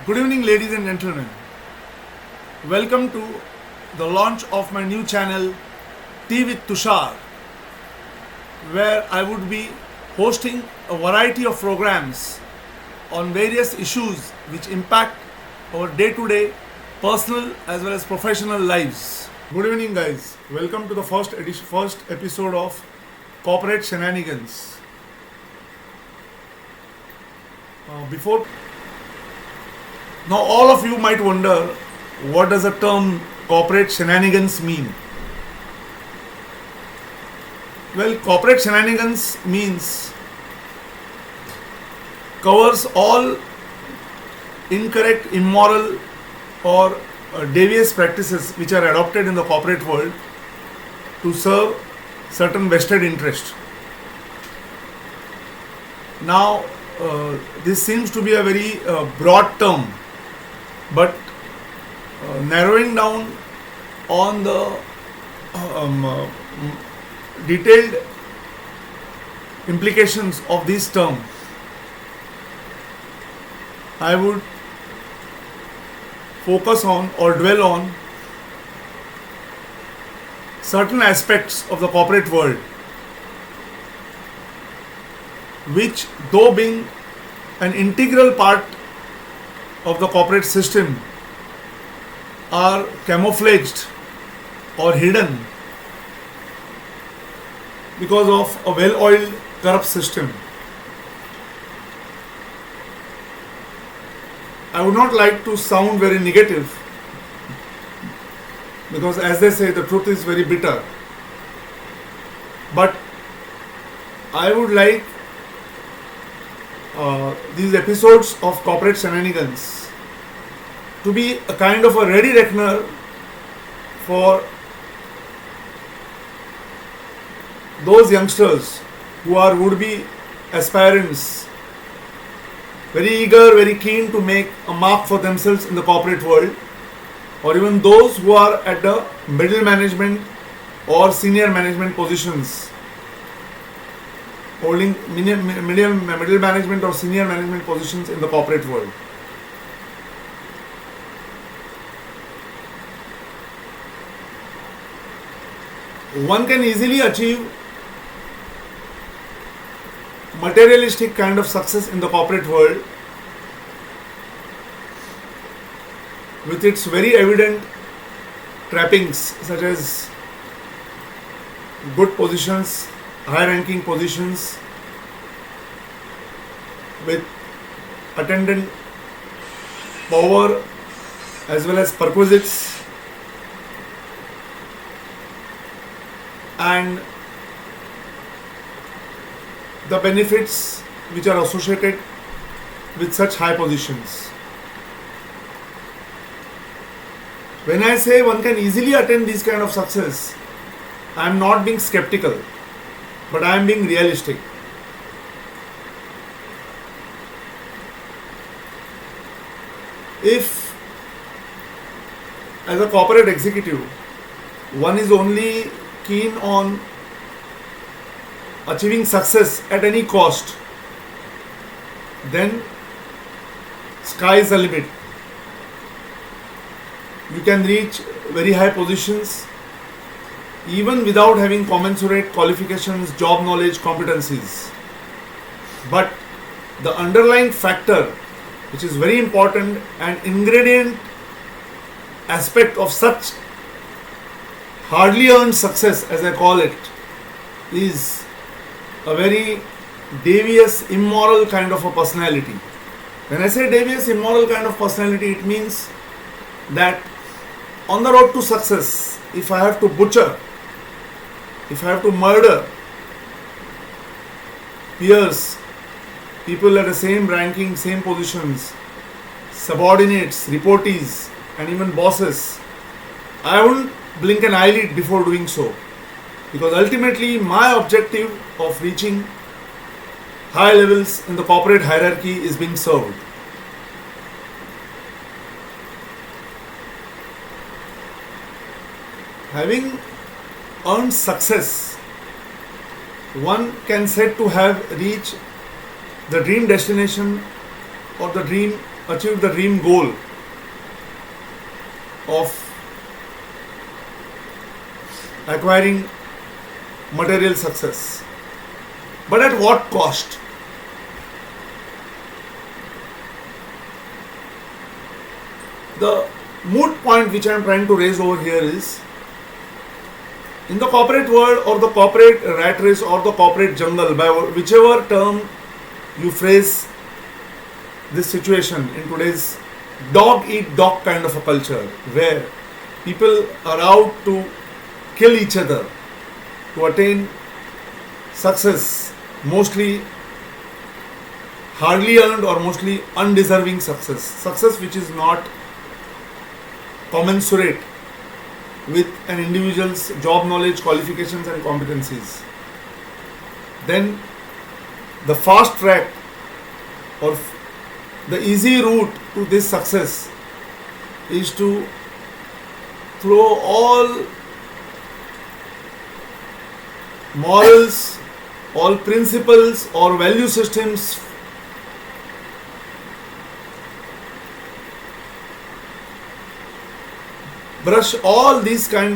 Good evening, ladies and gentlemen. Welcome to the launch of my new channel, Tea with Tushar, where I would be hosting a variety of programs on various issues which impact our day-to-day personal as well as professional lives. Good evening, guys. Welcome to the first episode of Corporate Shenanigans. Now all of you might wonder, what does the term corporate shenanigans mean? Well, corporate shenanigans covers all incorrect, immoral or devious practices which are adopted in the corporate world to serve certain vested interest. Now, this seems to be a very broad term, but narrowing down on the detailed implications of this term, I would focus on or dwell on certain aspects of the corporate world which, though being an integral part of the corporate system, are camouflaged or hidden because of a well-oiled corrupt system. I would not like to sound very negative because, as they say, the truth is very bitter. But I would like these episodes of Corporate Shenanigans to be a kind of a ready reckoner for those youngsters who are would-be aspirants, very eager, very keen to make a mark for themselves in the corporate world, or even those who are at the middle management or senior management positions, holding middle management or senior management positions in the corporate world. One can easily achieve materialistic kind of success in the corporate world with its very evident trappings such as good positions, high ranking positions with attendant power as well as perquisites, and the benefits which are associated with such high positions. When I say one can easily attain this kind of success, I am not being skeptical, but I am being realistic. If, as a corporate executive, one is only keen on achieving success at any cost, then sky is the limit. You can reach very high positions even without having commensurate qualifications, job knowledge, competencies. But the underlying factor, which is very important and ingredient aspect of such hardly earned success, as I call it, is a very devious, immoral kind of a personality. When I say devious, immoral kind of personality, it means that on the road to success, if I have to butcher, if I have to murder peers, people at the same ranking, same positions, subordinates, reportees, and even bosses, I wouldn't blink an eyelid before doing so, because ultimately my objective of reaching high levels in the corporate hierarchy is being served. Having earned success, one can said to have reached the dream destination or the dream achieved the dream goal of acquiring material success. But at what cost? The moot point which I am trying to raise over here is, in the corporate world or the corporate rat race or the corporate jungle, by whichever term you phrase this situation, in today's dog eat dog kind of a culture where people are out to kill each other to attain success, mostly hardly earned or mostly undeserving success which is not commensurate with an individual's job knowledge, qualifications and competencies, then the fast track or the easy route to this success is to throw all morals, all principles or value systems brush all these kind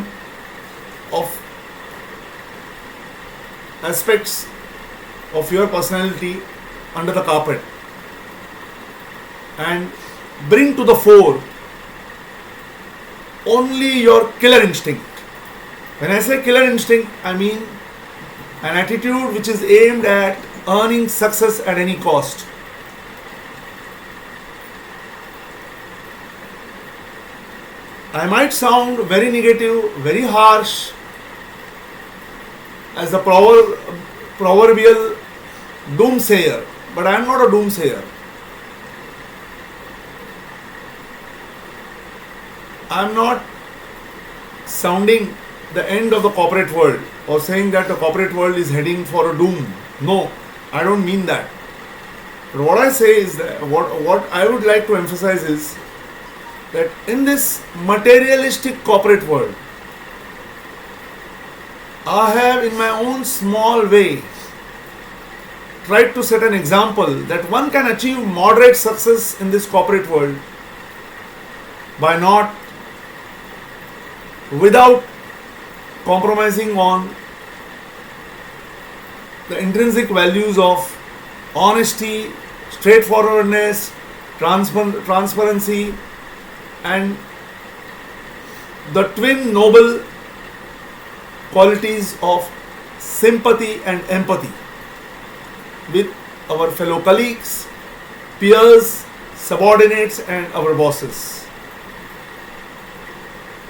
of aspects of your personality under the carpet and bring to the fore only your killer instinct. When I say killer instinct, I mean an attitude which is aimed at earning success at any cost. I might sound very negative, very harsh, as a proverbial doomsayer, but I am not a doomsayer. I am not sounding the end of the corporate world or saying that the corporate world is heading for a doom. No, I don't mean that. But what I say is that what I would like to emphasize is that in this materialistic corporate world, I have in my own small way tried to set an example that one can achieve moderate success in this corporate world by not, without compromising on the intrinsic values of honesty, straightforwardness, transparency, and the twin noble qualities of sympathy and empathy with our fellow colleagues, peers, subordinates, and our bosses.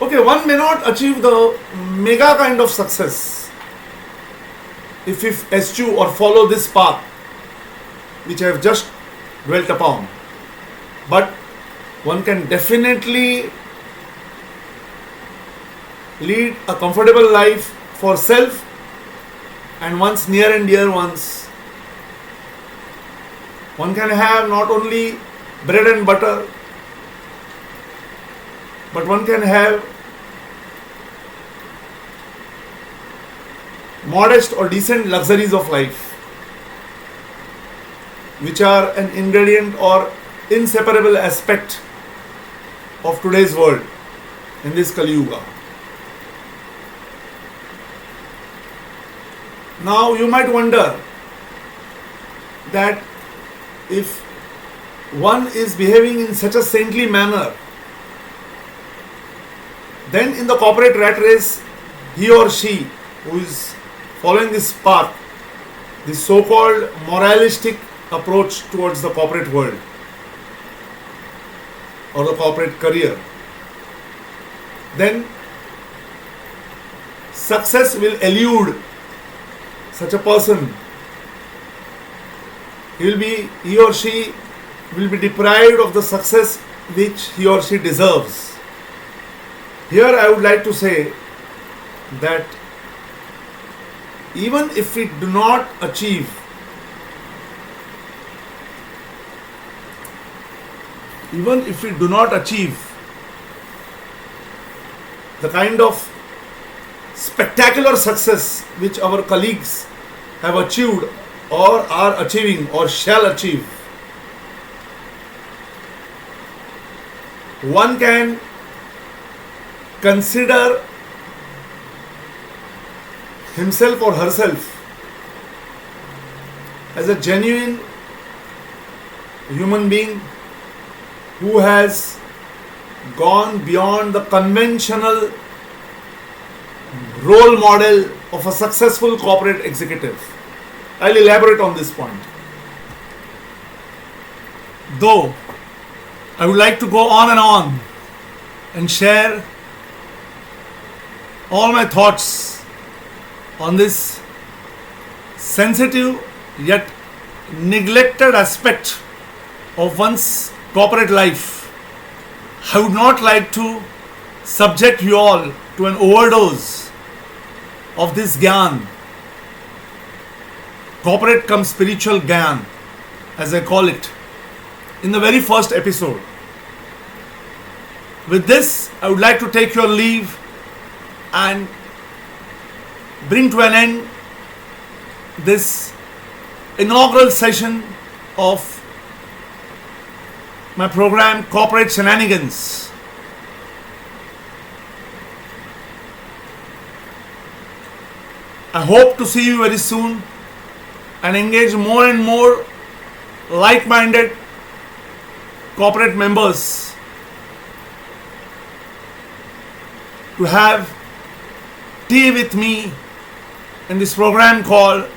Okay, one may not achieve the mega kind of success if we eschew or follow this path which I have just dwelt upon, but one can definitely lead a comfortable life for self and one's near and dear ones. One can have not only bread and butter, but one can have modest or decent luxuries of life, which are an ingredient or inseparable aspect of today's world in this Kali Yuga. Now you might wonder that if one is behaving in such a saintly manner, then in the corporate rat race, he or she who is following this path, this so-called moralistic approach towards the corporate world or the corporate career, then success will elude such a person. He or she will be deprived of the success which he or she deserves. Here I would like to say that even if we do not achieve the kind of spectacular success which our colleagues have achieved or are achieving or shall achieve, one can consider himself or herself as a genuine human being who has gone beyond the conventional role model of a successful corporate executive. I'll elaborate on this point. Though I would like to go on and share all my thoughts on this sensitive yet neglected aspect of one's corporate life, I would not like to subject you all to an overdose of this gyan, corporate cum spiritual gyan, as I call it, in the very first episode. With this, I would like to take your leave and bring to an end this inaugural session of my program Corporate Shenanigans. I hope to see you very soon and engage more and more like-minded corporate members to have tea with me in this program called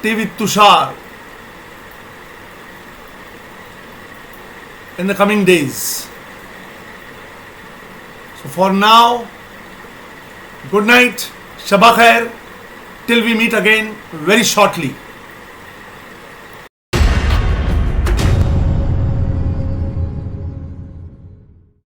Tea with Tushar in the coming days. So for now, good night, Shabba Khair, till we meet again very shortly.